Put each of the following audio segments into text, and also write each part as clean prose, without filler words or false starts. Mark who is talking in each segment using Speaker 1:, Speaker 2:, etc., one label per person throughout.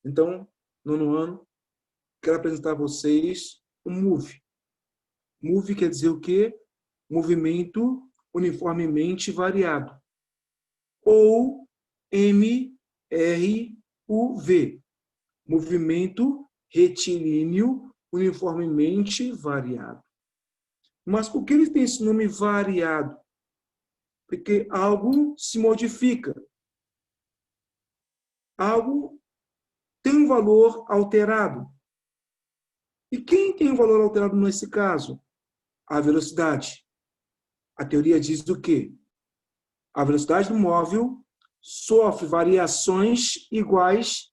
Speaker 1: Então, nono ano, quero apresentar a vocês o MOVE. MOVE quer dizer o quê? Movimento uniformemente variado. Ou MRUV, movimento retilíneo uniformemente variado. Mas por que ele tem esse nome variado? Porque algo se modifica. Algo tem um valor alterado. E quem tem um valor alterado nesse caso? A velocidade. A teoria diz o quê? A velocidade do móvel sofre variações iguais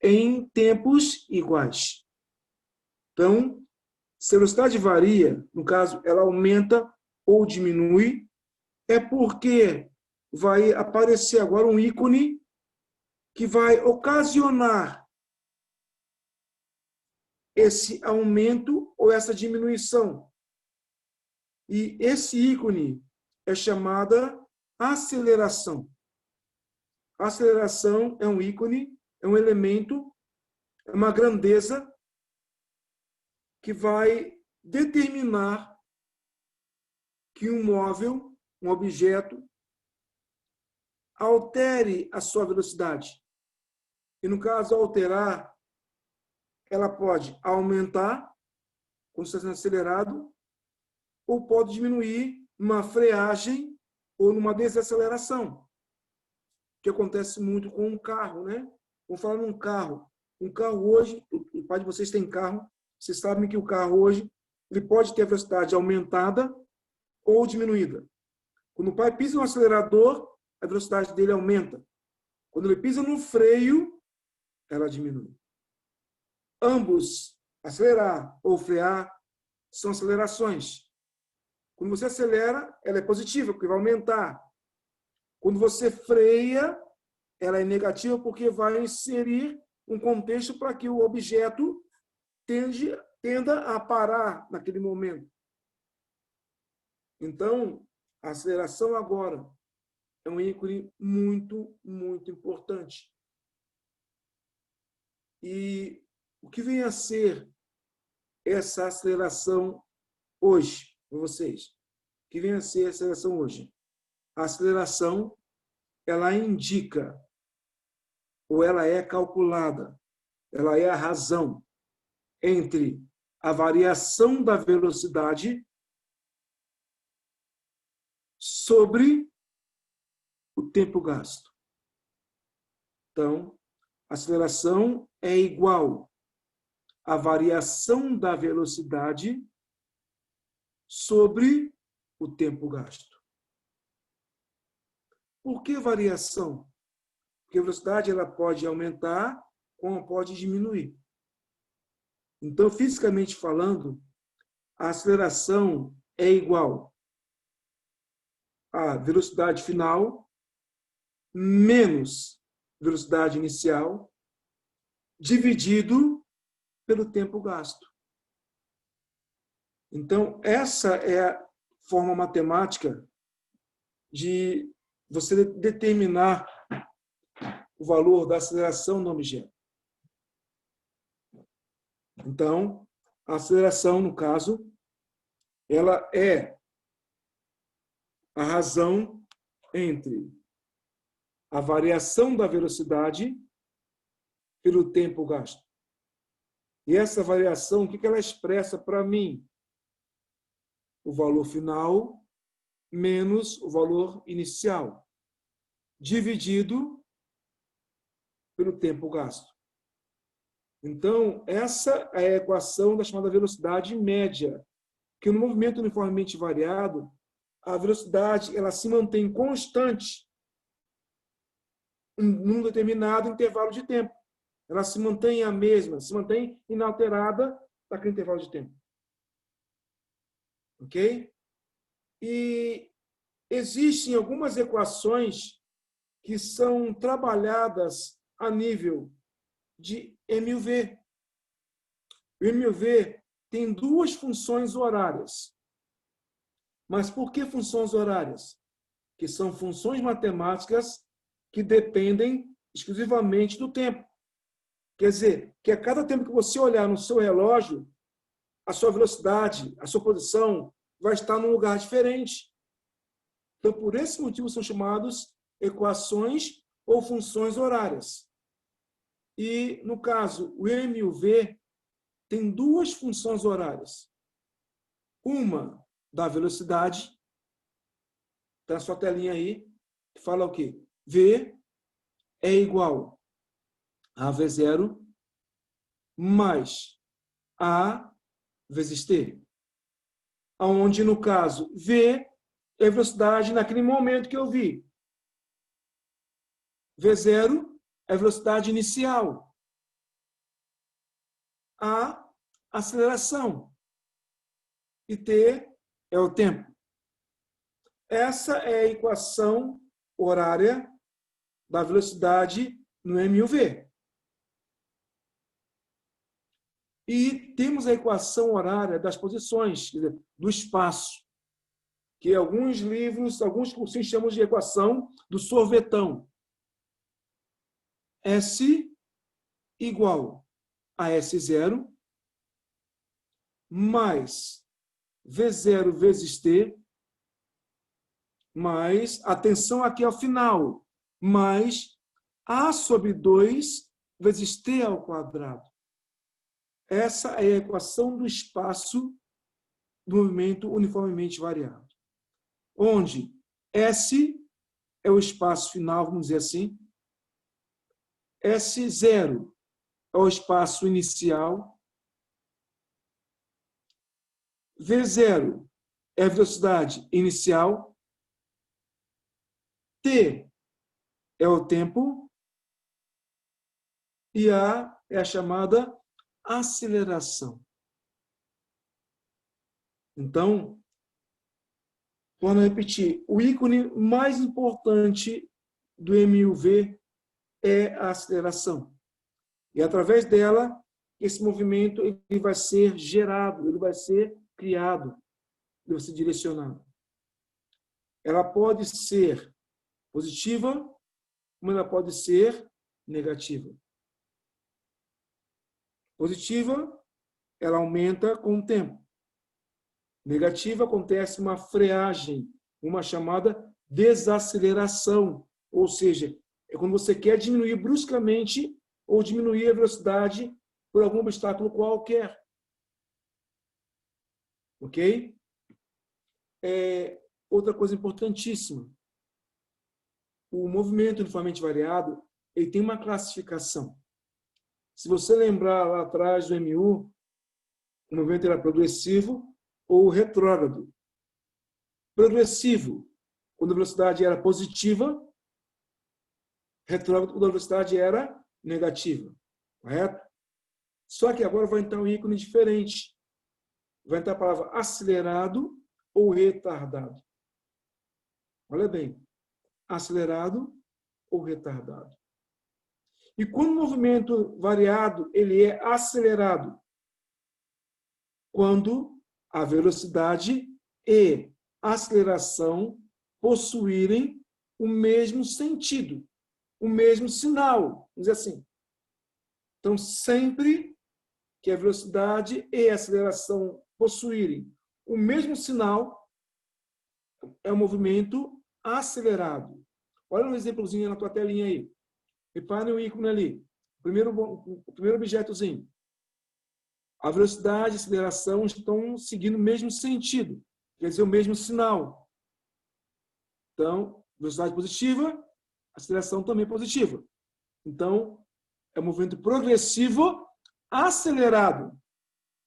Speaker 1: em tempos iguais. Então, se a velocidade varia, no caso, ela aumenta ou diminui, é porque vai aparecer agora um ícone que vai ocasionar esse aumento ou essa diminuição. E esse ícone é chamada aceleração. A aceleração é um ícone, é um elemento, é uma grandeza que vai determinar que um móvel, um objeto, altere a sua velocidade. E, no caso, alterar, ela pode aumentar, quando está sendo acelerado, ou pode diminuir numa freagem ou numa desaceleração, que acontece muito com um carro, né? Vamos falar num carro. Um carro hoje, o pai de vocês tem carro, vocês sabem que o carro hoje ele pode ter a velocidade aumentada ou diminuída. Quando o pai pisa no acelerador, a velocidade dele aumenta. Quando ele pisa no freio, ela diminui. Ambos, acelerar ou frear, são acelerações. Quando você acelera, ela é positiva, porque vai aumentar. Quando você freia, ela é negativa, porque vai inserir um contexto para que o objeto tenda a parar naquele momento. Então, a aceleração agora é um ícone muito, muito importante. E o que vem a ser essa aceleração hoje, para vocês? O que vem a ser a aceleração hoje? A aceleração, ela indica, ou ela é calculada, ela é a razão entre a variação da velocidade sobre o tempo gasto. Então, a aceleração é igual à variação da velocidade sobre o tempo gasto. Por que variação? Porque a velocidade ela pode aumentar como pode diminuir. Então, fisicamente falando, a aceleração é igual à velocidade final menos velocidade inicial dividido pelo tempo gasto. Então, essa é a forma matemática de você determinar o valor da aceleração no objeto. Então, a aceleração, no caso, ela é a razão entre a variação da velocidade pelo tempo gasto. E essa variação, o que ela expressa para mim? O valor final menos o valor inicial, dividido pelo tempo gasto. Então, essa é a equação da chamada velocidade média, que no movimento uniformemente variado, a velocidade ela se mantém constante num determinado intervalo de tempo. Ela se mantém a mesma, se mantém inalterada naquele intervalo de tempo. Ok? E existem algumas equações que são trabalhadas a nível de MUV. O MUV tem duas funções horárias. Mas por que funções horárias? Que são funções matemáticas que dependem exclusivamente do tempo. Quer dizer, que a cada tempo que você olhar no seu relógio, a sua velocidade, a sua posição vai estar num lugar diferente. Então, por esse motivo, são chamados equações ou funções horárias. E, no caso, o M e o V tem duas funções horárias. Uma da velocidade, está na sua telinha aí, que fala o quê? V é igual a V0 mais A vezes T. Onde, no caso, V é a velocidade naquele momento que eu vi. V0 é a velocidade inicial. A aceleração. E T é o tempo. Essa é a equação horária da velocidade no M e o V. E temos a equação horária das posições, quer dizer, do espaço, que alguns livros, alguns cursinhos chamam de equação do sorvetão. S igual a S0 mais V0 vezes T mais, atenção aqui ao final, mais A sobre 2 vezes T ao quadrado. Essa é a equação do espaço do movimento uniformemente variado. Onde S é o espaço final, vamos dizer assim. S0 é o espaço inicial. V0 é a velocidade inicial. T é o tempo. E A é a chamada aceleração. Então, vamos repetir. O ícone mais importante do MUV é a aceleração. E através dela, esse movimento ele vai ser gerado, ele vai ser criado, ele vai ser direcionado. Ela pode ser positiva, como ela pode ser negativa. Positiva, ela aumenta com o tempo. Negativa, acontece uma freagem, uma chamada desaceleração, ou seja, é quando você quer diminuir bruscamente ou diminuir a velocidade por algum obstáculo qualquer. Ok? Outra coisa importantíssima. O movimento uniformemente variado, ele tem uma classificação. Se você lembrar lá atrás do MU, o movimento era progressivo ou retrógrado. Progressivo, quando a velocidade era positiva, retrógrado, quando a velocidade era negativa. Correto? Só que agora vai entrar um ícone diferente. Vai entrar a palavra acelerado ou retardado. Olha bem. Acelerado ou retardado. E quando o movimento variado ele é acelerado? Quando a velocidade e a aceleração possuírem o mesmo sentido, o mesmo sinal, vamos dizer assim. Então, sempre que a velocidade e a aceleração possuírem o mesmo sinal, é um movimento acelerado. Olha um exemplozinho na tua telinha aí. Repare o ícone ali. O primeiro objetozinho. A velocidade e a aceleração estão seguindo o mesmo sentido, quer dizer, o mesmo sinal. Então, velocidade positiva, aceleração também positiva. Então, é um movimento progressivo acelerado,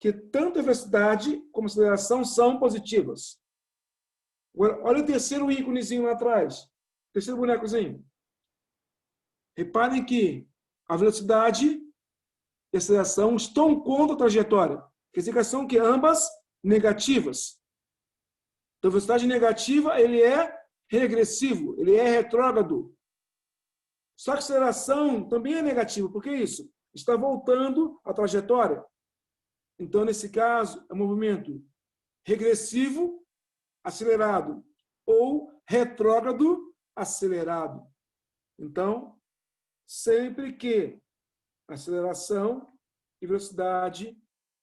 Speaker 1: que tanto a velocidade como a aceleração são positivas. Agora, olha o terceiro íconezinho lá atrás. Terceiro bonecozinho. Reparem que a velocidade e a aceleração estão contra a trajetória. Quer dizer que são que ambas negativas. Então, a velocidade negativa ele é regressivo, ele é retrógrado. Só que a aceleração também é negativa. Por que isso? Está voltando à trajetória. Então, nesse caso, é um movimento regressivo, acelerado, ou retrógrado, acelerado. Então, sempre que aceleração e velocidade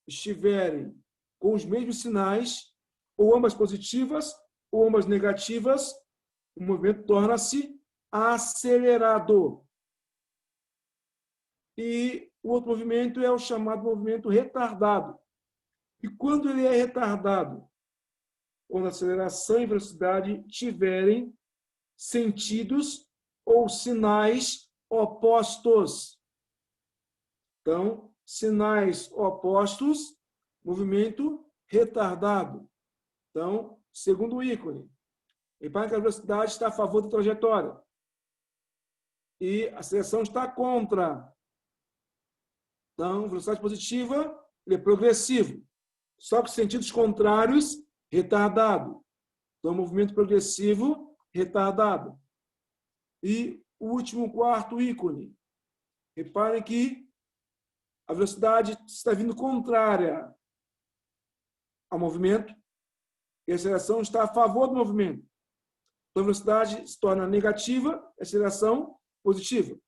Speaker 1: estiverem com os mesmos sinais, ou ambas positivas, ou ambas negativas, o movimento torna-se acelerado. E o outro movimento é o chamado movimento retardado. E quando ele é retardado? Quando a aceleração e velocidade tiverem sentidos ou sinais opostos. Então, sinais opostos, movimento retardado. Então, segundo ícone, repare que a velocidade está a favor da trajetória e a aceleração está contra. Então, velocidade positiva, ele é progressivo. Só que sentidos contrários, retardado. Então, movimento progressivo, retardado. E o último, quarto ícone. Reparem que a velocidade está vindo contrária ao movimento e a aceleração está a favor do movimento. Então, a velocidade se torna negativa, a aceleração positiva.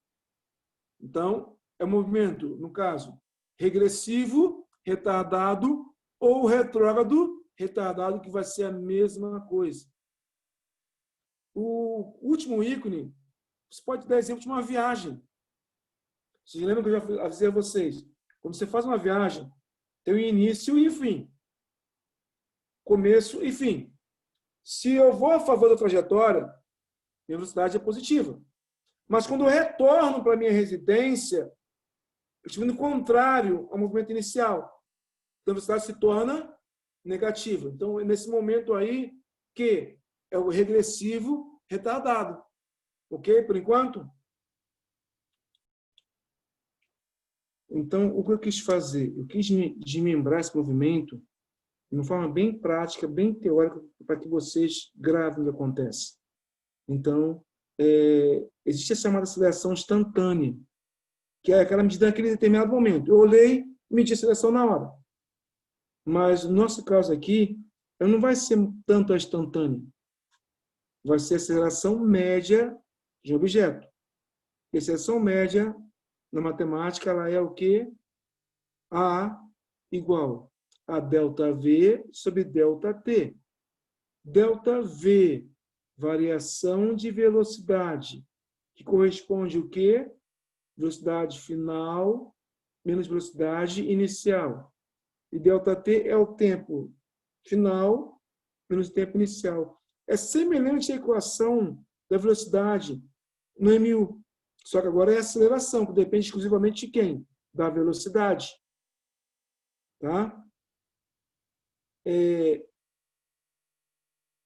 Speaker 1: Então, é um movimento, no caso, regressivo, retardado, ou retrógrado, retardado, que vai ser a mesma coisa. O último ícone, você pode dar exemplo de uma viagem. Vocês lembram que eu já avisei a vocês? Quando você faz uma viagem, tem o início e o fim. Começo e fim. Se eu vou a favor da trajetória, minha velocidade é positiva. Mas quando eu retorno para a minha residência, eu estou indo contrário ao movimento inicial. Então, a velocidade se torna negativa. Então, é nesse momento aí que é o regressivo retardado. Ok? Por enquanto? Então, o que eu quis fazer? Eu quis desmembrar esse movimento de uma forma bem prática, bem teórica, para que vocês gravem o que acontece. Então, existe a chamada aceleração instantânea, que é aquela medida naquele determinado momento. Eu olhei, medi a aceleração na hora. Mas, no nosso caso aqui, não vai ser tanto a instantânea. Vai ser a aceleração média de um objeto. E a aceleração média, na matemática, ela é o quê? A igual a ΔV sobre ΔT. ΔV, variação de velocidade, que corresponde o quê? Velocidade final menos velocidade inicial. E ΔT é o tempo final menos o tempo inicial. É semelhante à equação da velocidade no MU. Só que agora é a aceleração, que depende exclusivamente de quem? Da velocidade. Tá?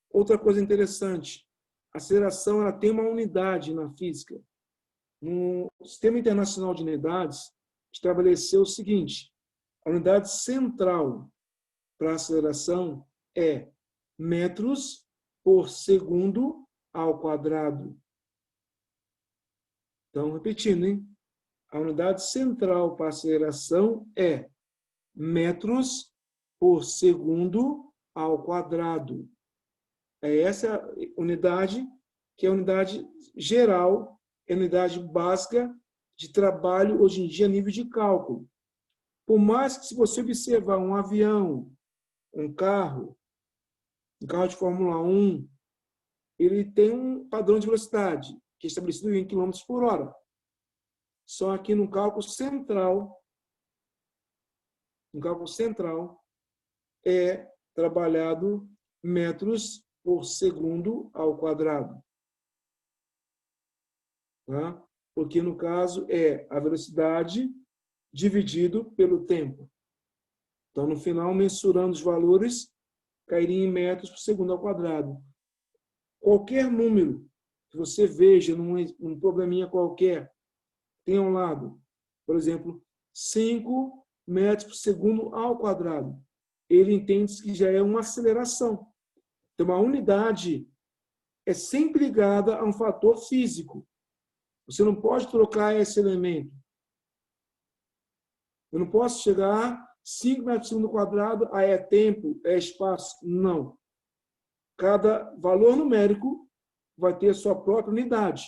Speaker 1: Outra coisa interessante, a aceleração ela tem uma unidade na física. No Sistema Internacional de Unidades, estabeleceu o seguinte: a unidade central para a aceleração é metros por segundo ao quadrado. Então, repetindo, hein? A unidade central para a aceleração é metros por segundo ao quadrado. É essa unidade que é a unidade geral, é a unidade básica de trabalho hoje em dia a nível de cálculo. Por mais que, se você observar um avião, um carro de Fórmula 1, ele tem um padrão de velocidade, que é estabelecido em km por hora. Só que no cálculo central é trabalhado metros por segundo ao quadrado. Tá? Porque, no caso, é a velocidade dividido pelo tempo. Então, no final, mensurando os valores, cairia em metros por segundo ao quadrado. Qualquer número que você veja num probleminha qualquer, tem ao lado, por exemplo, 5 metros por segundo ao quadrado. Ele entende que já é uma aceleração. Então, a unidade é sempre ligada a um fator físico. Você não pode trocar esse elemento. Eu não posso chegar 5 metros por segundo ao quadrado, é tempo, é espaço. Não. Cada valor numérico vai ter a sua própria unidade.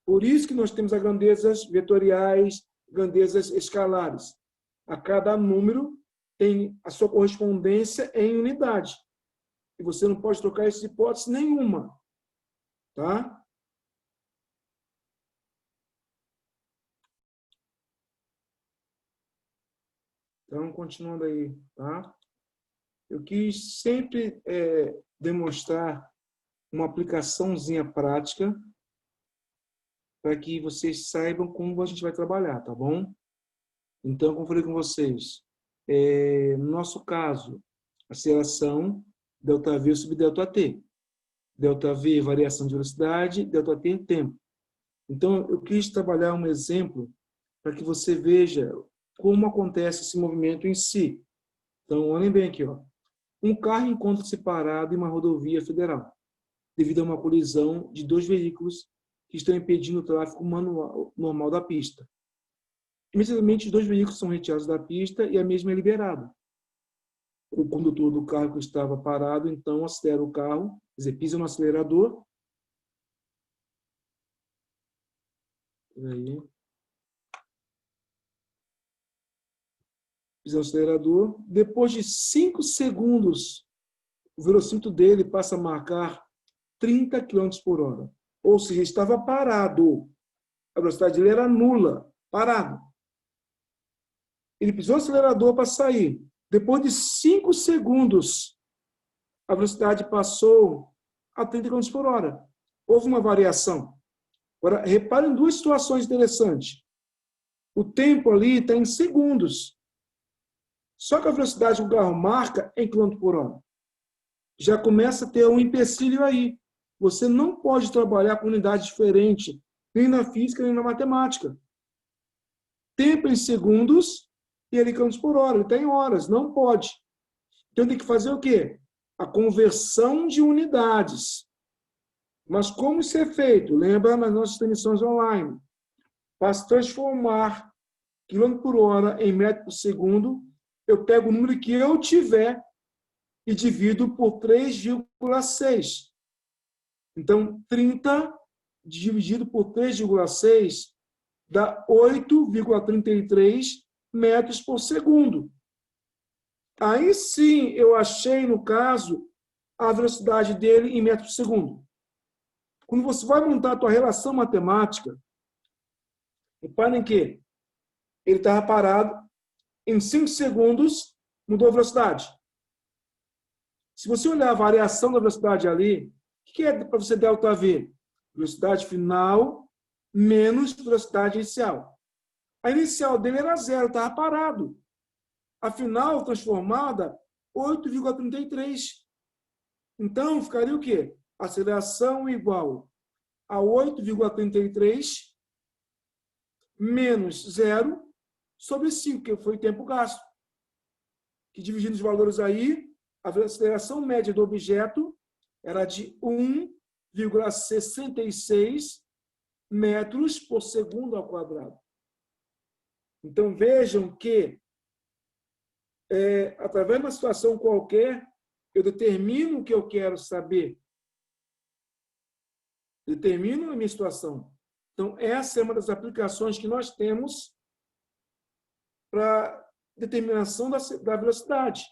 Speaker 1: Por isso que nós temos as grandezas vetoriais, grandezas escalares. A cada número tem a sua correspondência em unidade. E você não pode trocar isso de hipótese nenhuma. Tá? Então, continuando aí. Tá? Eu quis sempre demonstrar uma aplicaçãozinha prática para que vocês saibam como a gente vai trabalhar, tá bom? Então, como eu falei com vocês, no nosso caso, aceleração, ΔV sobre ΔT. ΔV, variação de velocidade, ΔT, tempo. Então, eu quis trabalhar um exemplo para que você veja como acontece esse movimento em si. Então, olhem bem aqui. Ó. Um carro encontra-se parado em uma rodovia federal, devido a uma colisão de dois veículos que estão impedindo o tráfego normal da pista. Imediatamente, os dois veículos são retirados da pista e a mesma é liberada. O condutor do carro que estava parado, então, acelera o carro, quer dizer, pisa no acelerador. Pisa no acelerador. Depois de 5 segundos, o velocímetro dele passa a marcar 30 km por hora. Ou seja, estava parado. A velocidade dele era nula, parado. Ele pisou no acelerador para sair. Depois de 5 segundos, a velocidade passou a 30 km por hora. Houve uma variação. Agora, reparem em duas situações interessantes. O tempo ali está em segundos. Só que a velocidade que o carro marca é em km por hora. Já começa a ter um empecilho aí. Você não pode trabalhar com unidade diferente, nem na física, nem na matemática. Tempo em segundos e ele km por hora. Ele está em horas, não pode. Então tem que fazer o quê? A conversão de unidades. Mas como isso é feito? Lembra nas nossas transmissões online. Para se transformar km por hora em metro por segundo, eu pego o número que eu tiver e divido por 3,6. Então, 30 dividido por 3,6 dá 8,33 metros por segundo. Aí sim eu achei, no caso, a velocidade dele em metros por segundo. Quando você vai montar a tua relação matemática, reparem que ele estava parado, em 5 segundos mudou a velocidade. Se você olhar a variação da velocidade ali, o que é para você ΔV? Velocidade final menos velocidade inicial. A inicial dele era 0, estava parado. A final transformada, 8,33. Então, ficaria o quê? Aceleração igual a 8,33 menos 0 sobre 5, que foi o tempo gasto. Que dividindo os valores aí, a aceleração média do objeto era de 1,66 metros por segundo ao quadrado. Então, vejam que, através de uma situação qualquer, eu determino o que eu quero saber. Determino a minha situação. Então, essa é uma das aplicações que nós temos para determinação da velocidade.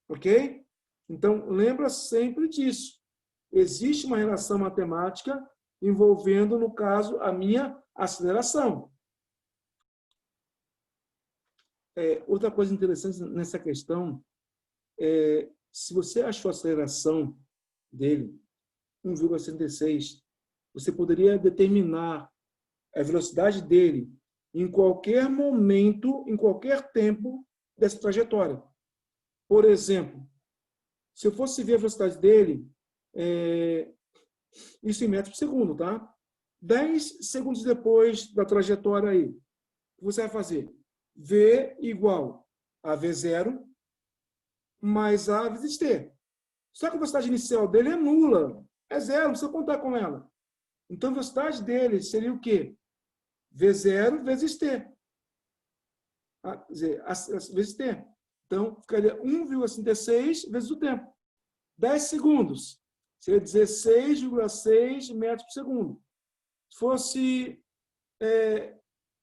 Speaker 1: Ok? Então, lembra sempre disso. Existe uma relação matemática envolvendo, no caso, a minha aceleração. Outra coisa interessante nessa questão é, se você achou a aceleração dele 1,66, você poderia determinar a velocidade dele em qualquer momento, em qualquer tempo dessa trajetória. Por exemplo, se eu fosse ver a velocidade dele, isso em metros por segundo, tá? 10 segundos depois da trajetória aí, o que você vai fazer? V igual a V0 mais A vezes T. Só que a velocidade inicial dele é nula. É zero, não precisa contar com ela. Então, a velocidade dele seria o quê? V0 vezes T. Vezes T. Então, ficaria 1,56 vezes o tempo. 10 segundos. Seria 16,6 metros por segundo. Se fosse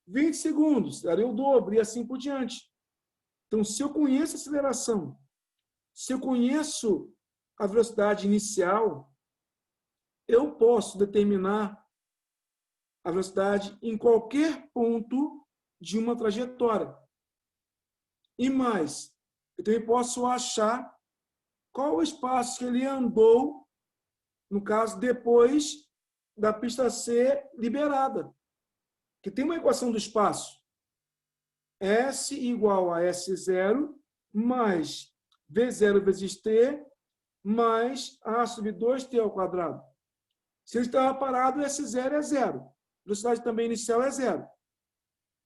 Speaker 1: 20 segundos, daria o dobro e assim por diante. Então, se eu conheço a aceleração, se eu conheço a velocidade inicial, eu posso determinar a velocidade em qualquer ponto de uma trajetória. E mais, eu também posso achar qual o espaço que ele andou, no caso, depois da pista ser liberada. Que tem uma equação do espaço. S igual a S0 mais V0 vezes T mais A sobre 2T ao quadrado. Se ele estava parado, S0 é zero. Velocidade também inicial é zero.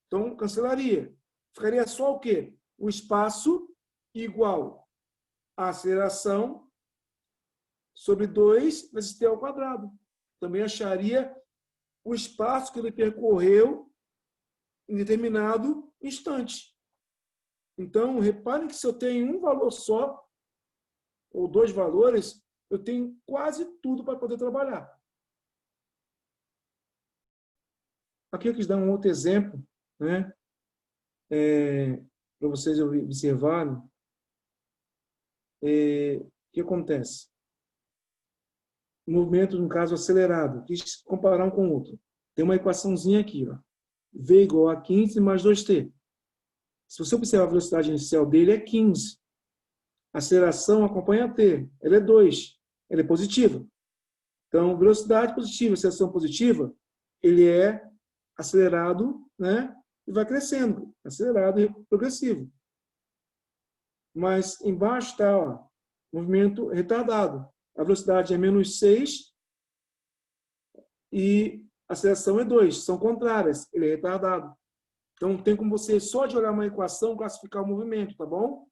Speaker 1: Então, cancelaria. Ficaria só o quê? O espaço igual a aceleração sobre 2 vezes T ao quadrado. Também acharia o espaço que ele percorreu em determinado instante. Então, reparem que se eu tenho um valor só, ou dois valores, eu tenho quase tudo para poder trabalhar. Aqui eu quis dar um outro exemplo, né? Para vocês observarem. O que acontece? O movimento, no caso, acelerado. Quis comparar um com o outro. Tem uma equaçãozinha aqui, ó. V igual a 15 mais 2t. Se você observar a velocidade inicial dele, é 15. A aceleração acompanha t. Ela é 2. Ela é positiva. Então, velocidade positiva, aceleração positiva, ele é acelerado, né? E vai crescendo. Acelerado e progressivo. Mas embaixo está, ó, movimento retardado. A velocidade é menos 6 e a aceleração é 2. São contrárias. Ele é retardado. Então, tem como você, só de olhar uma equação, classificar o movimento, tá bom?